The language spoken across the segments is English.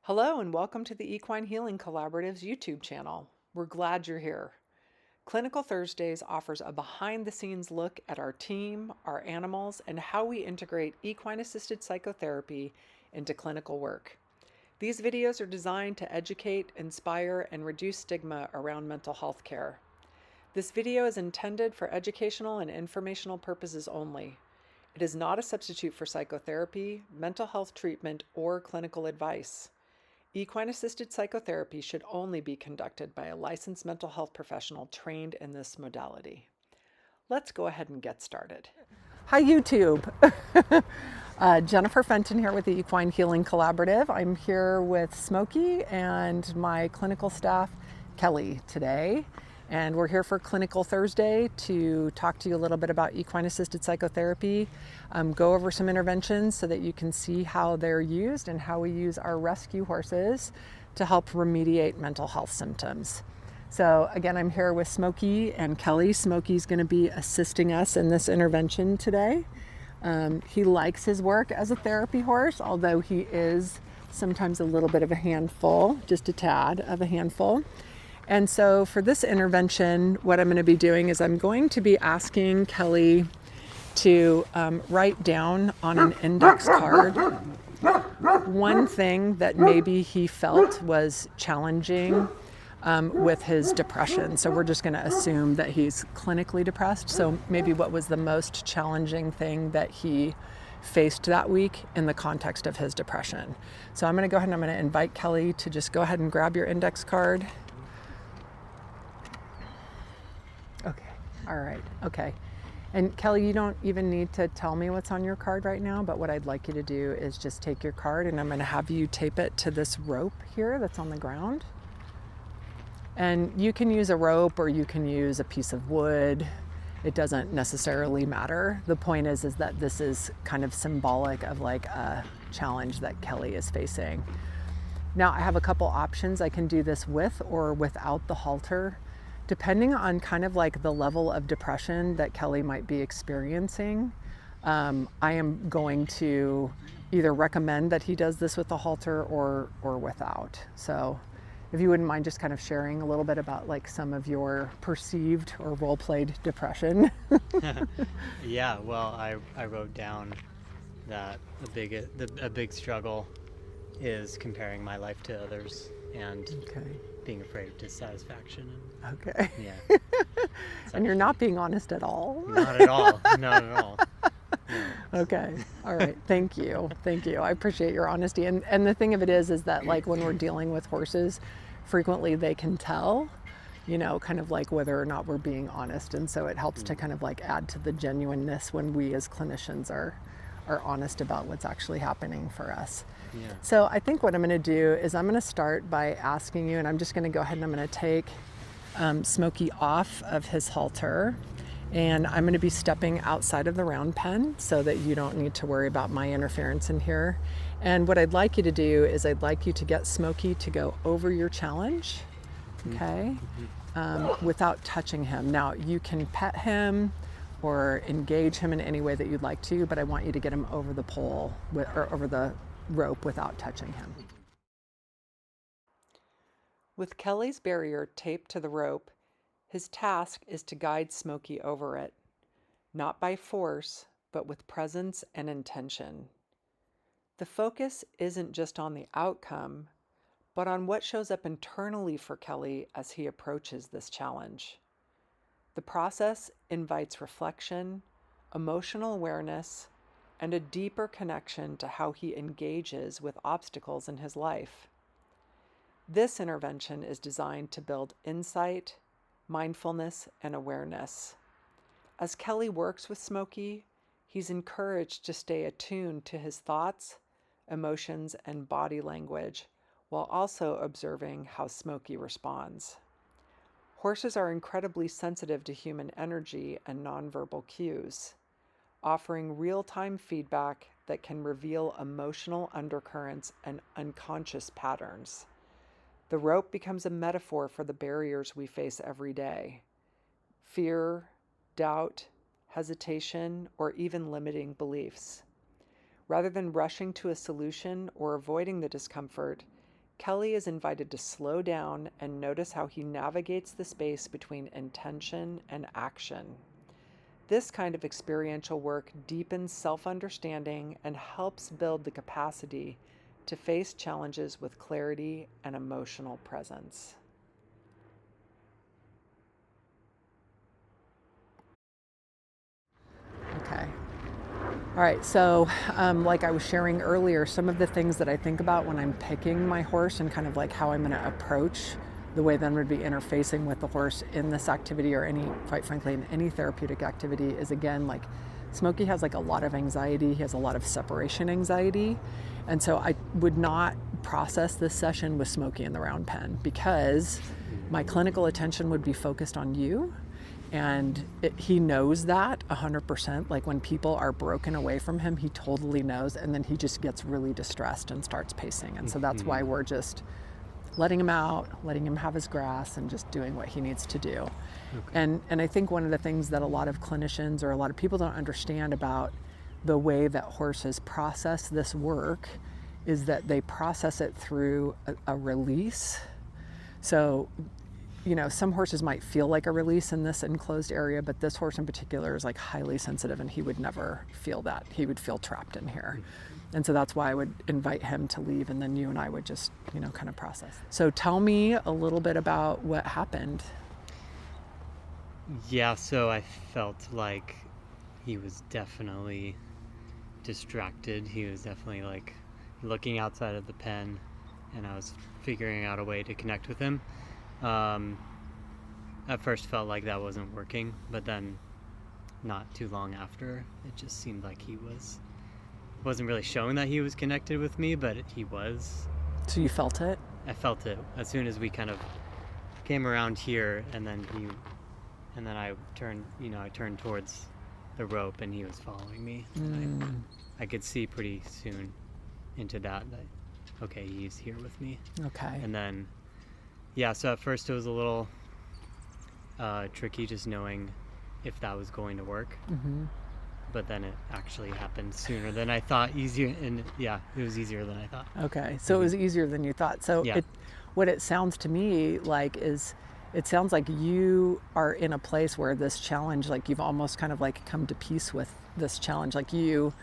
Hello and welcome to the Equine Healing Collaborative's YouTube channel. We're glad you're here. Clinical Thursdays offers a behind-the-scenes look at our team, our animals, and how we integrate equine-assisted psychotherapy into clinical work. These videos are designed to educate, inspire, and reduce stigma around mental health care. This video is intended for educational and informational purposes only. It is not a substitute for psychotherapy, mental health treatment, or clinical advice. Equine-assisted psychotherapy should only be conducted by a licensed mental health professional trained in this modality. Let's go ahead and get started. Hi, YouTube. Jennifer Fenton here with the Equine Healing Collaborative. I'm here with Smokey and my clinical staff, Kelly, today. And we're here for Clinical Thursday to talk to you a little bit about equine-assisted psychotherapy, go over some interventions so that you can see how they're used and how we use our rescue horses to help remediate mental health symptoms. So again, I'm here with Smokey and Kelly. Smokey's going to be assisting us in this intervention today. He likes his work as a therapy horse, although he is sometimes a little bit of a handful, just a tad of a handful. And so for this intervention, what I'm going to be doing is I'm going to be asking Kelly to write down on an index card one thing that maybe he felt was challenging with his depression. So we're just going to assume that he's clinically depressed. So maybe what was the most challenging thing that he faced that week in the context of his depression. So I'm going to go ahead and I'm going to invite Kelly to just go ahead and grab your index card. Okay, all right, okay. And Kelly, you don't even need to tell me what's on your card right now, but what I'd like you to do is just take your card and I'm gonna have you tape it to this rope here that's on the ground. And you can use a rope or you can use a piece of wood. It doesn't necessarily matter. The point is that this is kind of symbolic of like a challenge that Kelly is facing. Now I have a couple options. I can do this with or without the halter, depending on kind of like the level of depression that Kelly might be experiencing. I am going to either recommend that he does this with the halter or without. So if you wouldn't mind just kind of sharing a little bit about like some of your perceived or role-played depression. Yeah, well, I wrote down that a big struggle is comparing my life to others and being afraid of dissatisfaction. Okay. Yeah. And you're not being honest at all? Not at all. Not at all. No. Okay. All right. Thank you. Thank you. I appreciate your honesty. And the thing of it is that like when we're dealing with horses, frequently they can tell, you know, kind of like whether or not we're being honest. And so it helps to kind of like add to the genuineness when we as clinicians are honest about what's actually happening for us. Yeah. So I think what I'm going to do is I'm going to start by asking you, and I'm just going to go ahead and I'm going to take Smokey off of his halter, and I'm going to be stepping outside of the round pen so that you don't need to worry about my interference in here. And what I'd like you to do is I'd like you to get Smokey to go over your challenge, okay, without touching him. Now you can pet him or engage him in any way that you'd like to, but I want you to get him over the pole or over the rope without touching him. With Kelly's barrier taped to the rope, his task is to guide Smokey over it, not by force, but with presence and intention. The focus isn't just on the outcome, but on what shows up internally for Kelly as he approaches this challenge. The process invites reflection, emotional awareness, and a deeper connection to how he engages with obstacles in his life. This intervention is designed to build insight, mindfulness, and awareness. As Kelly works with Smokey, he's encouraged to stay attuned to his thoughts, emotions, and body language, while also observing how Smokey responds. Horses are incredibly sensitive to human energy and nonverbal cues, offering real-time feedback that can reveal emotional undercurrents and unconscious patterns. The rope becomes a metaphor for the barriers we face every day: fear, doubt, hesitation, or even limiting beliefs. Rather than rushing to a solution or avoiding the discomfort, Kelly is invited to slow down and notice how he navigates the space between intention and action. This kind of experiential work deepens self-understanding and helps build the capacity to face challenges with clarity and emotional presence. Okay. All right, so like I was sharing earlier, some of the things that I think about when I'm picking my horse and kind of like how I'm going to approach the way then would be interfacing with the horse in this activity or any, quite frankly, in any therapeutic activity is, again, like Smokey has like a lot of anxiety. He has a lot of separation anxiety. And so I would not process this session with Smokey in the round pen because my clinical attention would be focused on you. And he knows that 100%. Like when people are broken away from him, he totally knows. And then he just gets really distressed and starts pacing. And so that's why we're just letting him out, letting him have his grass, and just doing what he needs to do. Okay. And I think one of the things that a lot of clinicians or a lot of people don't understand about the way that horses process this work is that they process it through a release. So, you know, some horses might feel like a release in this enclosed area, but this horse in particular is like highly sensitive and he would never feel that. He would feel trapped in here. And so that's why I would invite him to leave, and then you and I would just, you know, kind of process. So tell me a little bit about what happened. Yeah, so I felt like he was definitely distracted. He was definitely like looking outside of the pen, and I was figuring out a way to connect with him. At first felt like that wasn't working, but then not too long after, it just seemed like he wasn't really showing that he was connected with me, but he was. So you felt it? I felt it as soon as we kind of came around here, and then I turned towards the rope, and he was following me. I could see pretty soon into that okay, he's here with me. Okay. And then, yeah, so at first it was a little tricky just knowing if that was going to work. But then it actually happened sooner than I thought, easier, and yeah, it was easier than I thought. Okay, so it was easier than you thought. So yeah. What it sounds to me like is, it sounds like you are in a place where this challenge, like you've almost kind of like come to peace with this challenge. Like you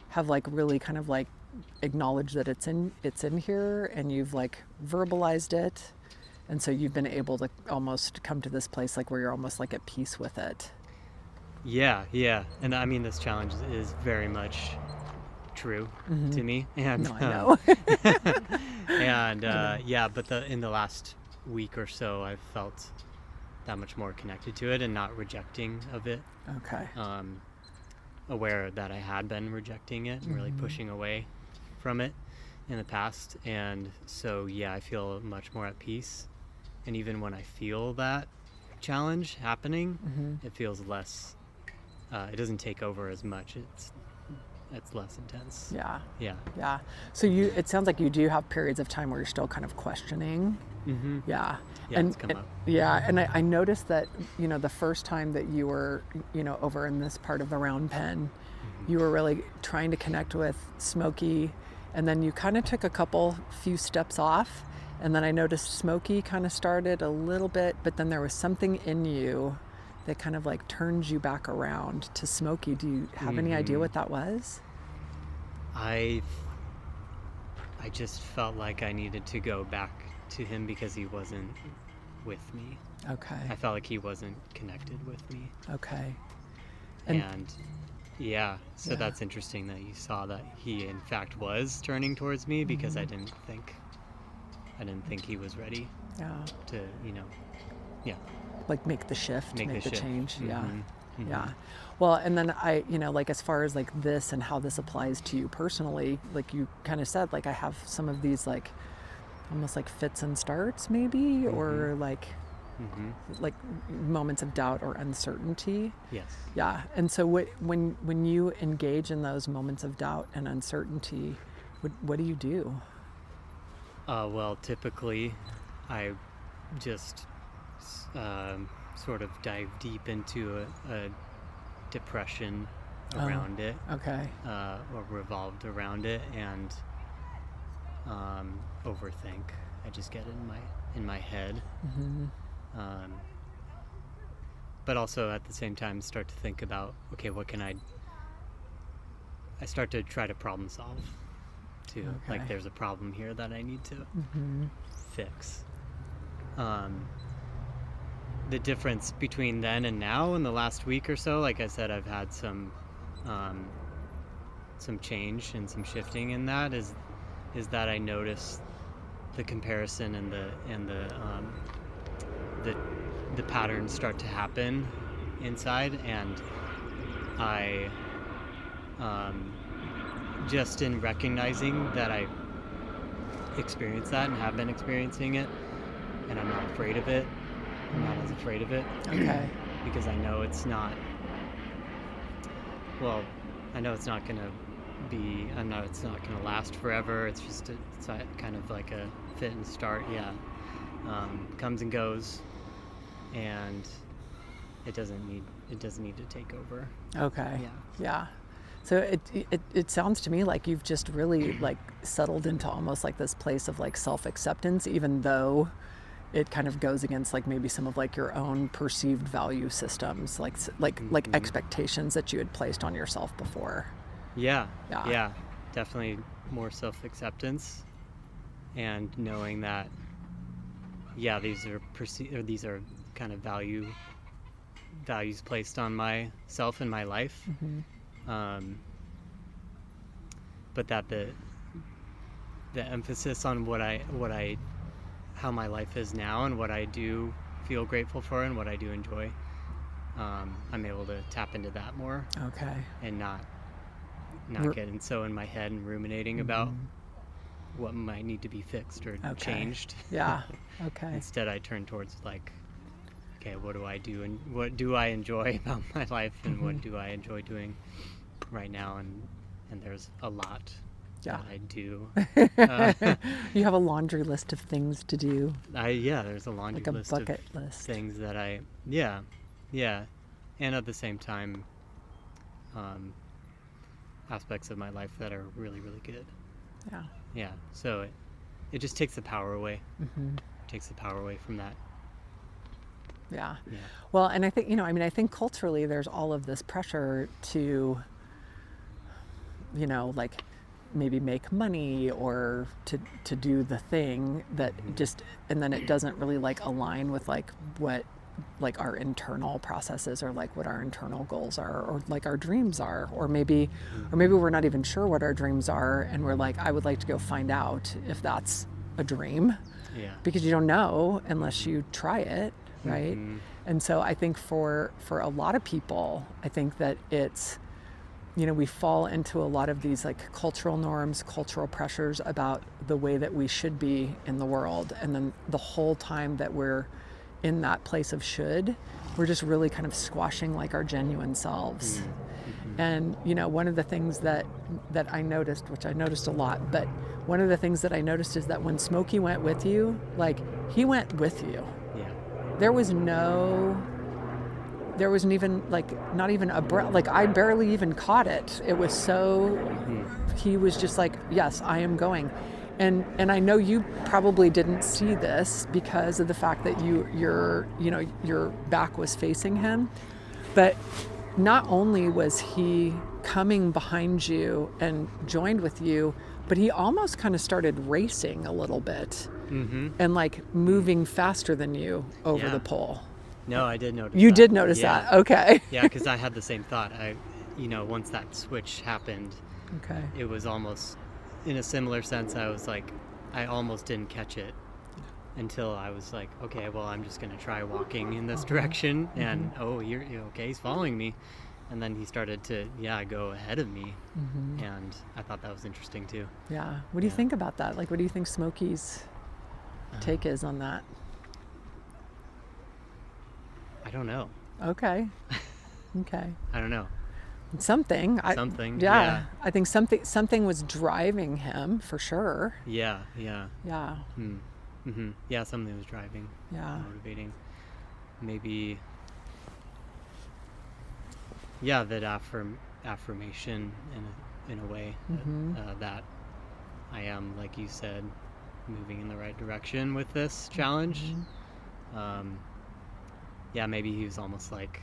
have like really kind of like acknowledged that it's in here, and you've like verbalized it. And so you've been able to almost come to this place like where you're almost like at peace with it. Yeah. And I mean, this challenge is very much true to me. And no, I know. and yeah, but in the last week or so, I've felt that much more connected to it and not rejecting of it. Okay. Aware that I had been rejecting it and really pushing away from it in the past. And so, yeah, I feel much more at peace. And even when I feel that challenge happening, it feels less, it doesn't take over as much. It's less intense. Yeah. So it sounds like you do have periods of time where you're still kind of questioning. Yeah, it's come up. Yeah, and I noticed that, you know, the first time that you were, you know, over in this part of the round pen, you were really trying to connect with Smokey, and then you kind of took a few steps off, and then I noticed Smokey kind of started a little bit, but then there was something in you that kind of like turned you back around to Smokey. Do you have any idea what that was? I just felt like I needed to go back to him because he wasn't with me. Okay. I felt like he wasn't connected with me. Okay. And yeah, so that's interesting that you saw that he in fact was turning towards me, because I didn't think he was ready to, you know, like make the shift, make the change. Yeah. Well, and then I, you know, like as far as like this and how this applies to you personally, like you kind of said, like I have some of these like almost like fits and starts maybe, or like moments of doubt or uncertainty. Yes. Yeah. And so when you engage in those moments of doubt and uncertainty, what do you do? Well, typically I just sort of dive deep into a depression around it. Okay. Or revolved around it, and overthink. I just get in my head. But also at the same time start to think about, okay, what can I start to try to problem solve too. Okay. Like there's a problem here that I need to fix. The difference between then and now in the last week or so, like I said, I've had some change and some shifting in that is that I notice the comparison and the patterns start to happen inside, and I just in recognizing that I experience that and have been experiencing it, and I'm not afraid of it. I'm not as afraid of it. Okay. Because I know it's not. Well, I know it's not gonna be. I know it's not gonna last forever. It's just it's kind of like a fit and start. Yeah, comes and goes, and it doesn't need to take over. Okay. Yeah. Yeah. So it sounds to me like you've just really like settled into almost like this place of like self-acceptance, even though it kind of goes against like maybe some of like your own perceived value systems, like expectations that you had placed on yourself before. Yeah. Definitely more self-acceptance, and knowing that these are kind of values placed on myself and my life. But that the emphasis on how my life is now and what I do feel grateful for and what I do enjoy, I'm able to tap into that more. Okay. And not getting so in my head and ruminating about what might need to be fixed or changed. Yeah. Okay. Instead, I turn towards like, okay, what do I do and what do I enjoy about my life and what do I enjoy doing right now, and there's a lot that I do. You have a laundry list of things to do. There's a laundry like a list bucket of list. Things that and at the same time, aspects of my life that are really, really good. Yeah. So it just takes the power away. Takes the power away from that. Yeah. Well, and I think, I think culturally there's all of this pressure to, like maybe make money or to do the thing that and then it doesn't really like align with like what like our internal processes or like what our internal goals are or like our dreams are, or maybe we're not even sure what our dreams are and we're like, I would like to go find out if that's a dream. Because you don't know unless you try it, right? And so I think for a lot of people, I think that it's, we fall into a lot of these like cultural norms, cultural pressures about the way that we should be in the world. And then the whole time that we're in that place of should, we're just really kind of squashing like our genuine selves. And, one of the things that I noticed, which I noticed a lot, but one of the things that I noticed is that when Smokey went with you, like he went with you. There wasn't even like, not even a breath, like I barely even caught it. It was so, he was just like, yes, I am going. And I know you probably didn't see this because of the fact that your back was facing him, but not only was he coming behind you and joined with you, but he almost kind of started racing a little bit and like moving faster than you over the pole. No, I did notice You that. did notice that? Okay. Yeah, because I had the same thought. Once that switch happened, it was almost, in a similar sense, I was like, I almost didn't catch it until I was like, okay, well, I'm just going to try walking in this direction. And, you're okay, he's following me. And then he started to, go ahead of me. And I thought that was interesting, too. Yeah. What do you think about that? Like, what do you think Smokey's take is on that? I don't know. Okay. I don't know. Something. Yeah. I think something was driving him for sure. Yeah. Yeah, Something was driving. Yeah. Motivating. Maybe. Yeah, that affirmation in a way that I am, like you said, moving in the right direction with this challenge. Yeah, maybe he was almost like,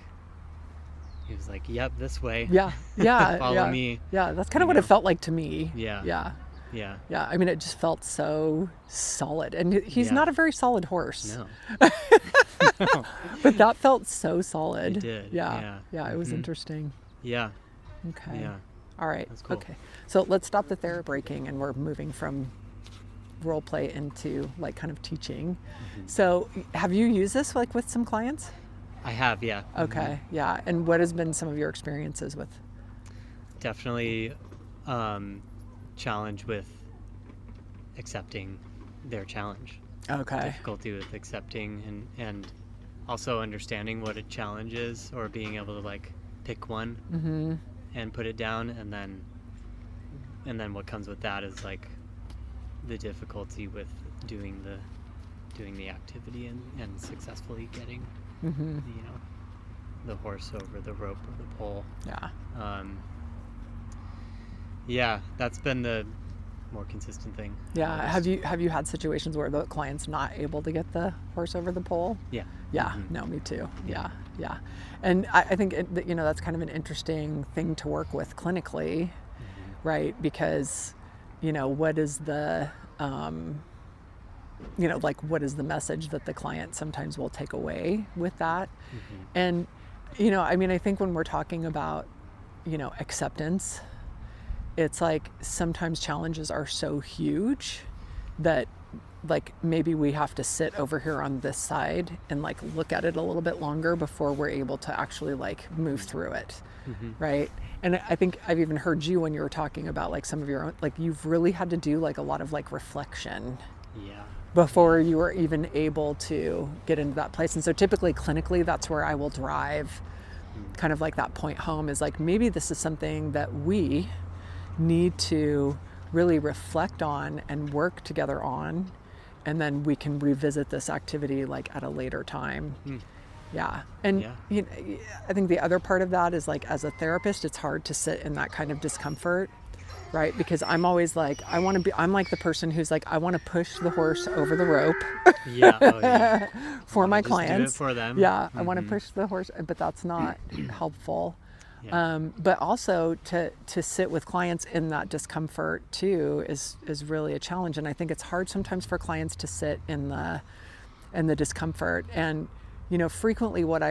yep, this way. Yeah, yeah, Follow yeah, me. yeah. That's kind of what it felt like to me. Yeah. Yeah. Yeah. Yeah, I mean, it just felt so solid. And he's Yeah. not a very solid horse. No. But that felt so solid. It did. Yeah. Yeah. It was interesting. Yeah. Okay. Yeah. All right. That's cool. Okay. So let's stop the therapy breaking, and we're moving from role play into like kind of teaching. So have you used this like with some clients? I have, yeah. Okay. Yeah. And what has been some of your experiences with? Definitely challenge with accepting their challenge. Okay. Difficulty with accepting and also understanding what a challenge is, or being able to like pick one and put it down, and then what comes with that is like the difficulty with doing the activity and successfully getting the horse over the rope or the pole. Yeah, that's been the more consistent thing. Yeah. Have you had situations where the client's not able to get the horse over the pole? Yeah. Yeah. No, me too. Yeah. And I think that's kind of an interesting thing to work with clinically, right? Because what is the what is the message that the client sometimes will take away with that? And I think when we're talking about acceptance, it's like sometimes challenges are so huge that like maybe we have to sit over here on this side and like look at it a little bit longer before we're able to actually like move through it. Right. And I think I've even heard you when you were talking about like some of your own, like you've really had to do like a lot of like reflection before you were even able to get into that place. And so typically clinically, that's where I will drive kind of like that point home, is like, maybe this is something that we need to really reflect on and work together on, and then we can revisit this activity like at a later time. And I think the other part of that is like, as a therapist, it's hard to sit in that kind of discomfort, right? Because I'm always like, I'm like the person who's like, I want to push the horse over the rope for my clients. Do it for them. I want to push the horse, but that's not helpful. But also to sit with clients in that discomfort too is really a challenge. And I think it's hard sometimes for clients to sit in the discomfort. And frequently what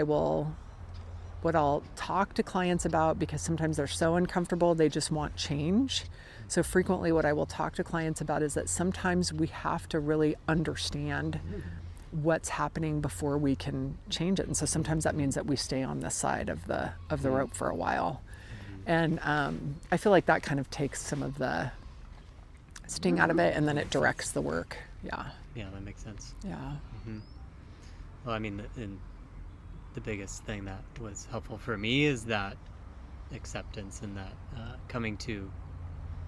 I'll talk to clients about, because sometimes they're so uncomfortable, they just want change. So frequently what I will talk to clients about is that sometimes we have to really understand what's happening before we can change it. And so sometimes that means that we stay on this side of the rope for a while. And I feel like that kind of takes some of the sting out of it, and then it directs the work. Yeah, that makes sense. Well, I mean, the biggest thing that was helpful for me is that acceptance, and that coming to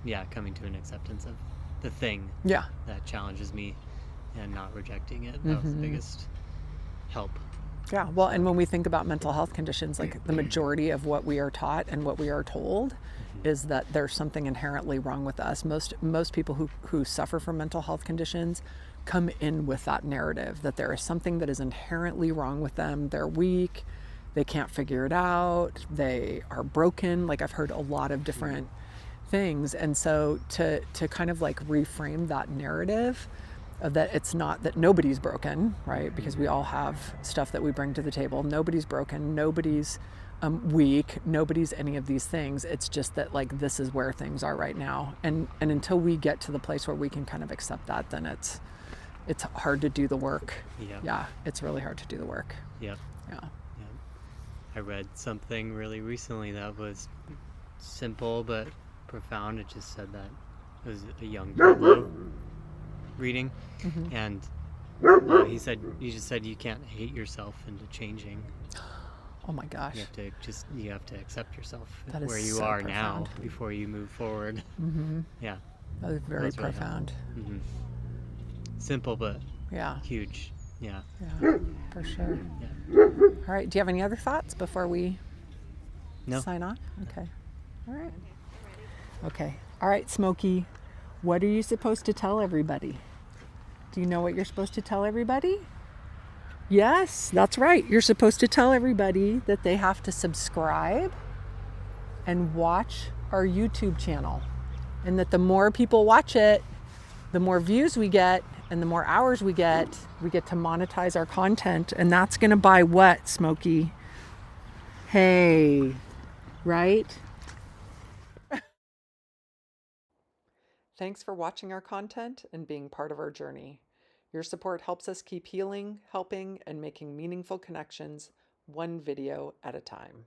an acceptance of the thing that challenges me and not rejecting it. That was the biggest help. Yeah, well, and when we think about mental health conditions, like the majority of what we are taught and what we are told is that there's something inherently wrong with us. Most people who suffer from mental health conditions come in with that narrative that there is something that is inherently wrong with them. They're weak, they can't figure it out, they are broken. Like, I've heard a lot of different things. And so to kind of like reframe that narrative of that it's not that nobody's broken, right? Because we all have stuff that we bring to the table. Nobody's broken, nobody's weak, nobody's any of these things. It's just that like this is where things are right now. And until we get to the place where we can kind of accept that, then it's hard to do the work. Yeah, it's really hard to do the work. Yeah. I read something really recently that was simple but profound. It just said that it was a young Pablo reading, and he just said you can't hate yourself into changing. Oh my gosh. You have to accept yourself where you so are profound. now before you move forward. Yeah. That was very profound. Really simple but huge. Yeah, for sure. All right, do you have any other thoughts before we sign off? Okay. All right. Okay. All right, Smokey. What are you supposed to tell everybody? Do you know what you're supposed to tell everybody? Yes, that's right. You're supposed to tell everybody that they have to subscribe and watch our YouTube channel. And that the more people watch it, the more views we get and the more hours we get to monetize our content. And that's going to buy what, Smokey? Hey, right? Thanks for watching our content and being part of our journey. Your support helps us keep healing, helping, and making meaningful connections one video at a time.